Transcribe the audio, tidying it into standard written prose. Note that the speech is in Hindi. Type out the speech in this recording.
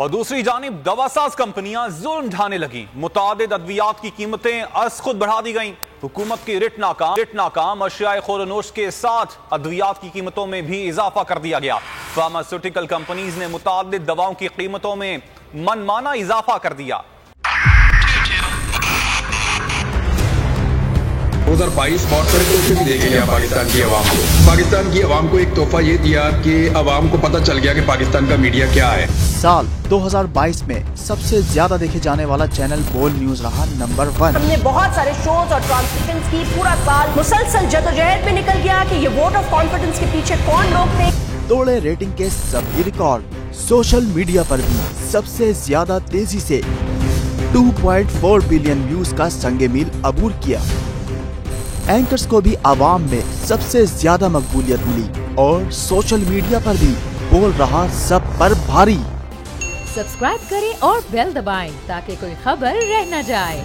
और दूसरी जानिब दवासाज कंपनियां जुल्म ढाने लगी। मुतादिद अद्वियात की कीमतें अज खुद बढ़ा दी गईं। हुकूमत की रिट नाकाम अशियाए खोरनोश के साथ अद्वियात की कीमतों में भी इजाफा कर दिया गया। फार्मास्यूटिकल कंपनीज ने मुतादिद दवाओं की कीमतों में मनमाना इजाफा कर दिया। 2022 बहुत बड़े तोहफे भी देके गया पाकिस्तान की आवाम को। पाकिस्तान की आवाम को एक तोहफा ये दिया कि आवाम को पता चल गया कि पाकिस्तान का मीडिया क्या है। साल 2022 में सबसे ज्यादा देखे जाने वाला चैनल बोल न्यूज रहा नंबर 1। हमने बहुत सारे शोज और ट्रांसमिशंस की। पूरा साल मुसलसल जदोजहद में निकल गया कि ये वोट ऑफ कॉन्फिडेंस के पीछे कौन लोग थे। तोड़े रेटिंग के सभी रिकॉर्ड। सोशल मीडिया पर भी सबसे ज्यादा तेजी से 2.4 बिलियन व्यूज का संगे मील अबूर किया। एंकर्स को भी आवाम में सबसे ज्यादा मकबूलियत मिली और सोशल मीडिया पर भी बोल रहा सब पर भारी। सब्सक्राइब करें और बेल दबाएं ताकि कोई खबर रह न जाए।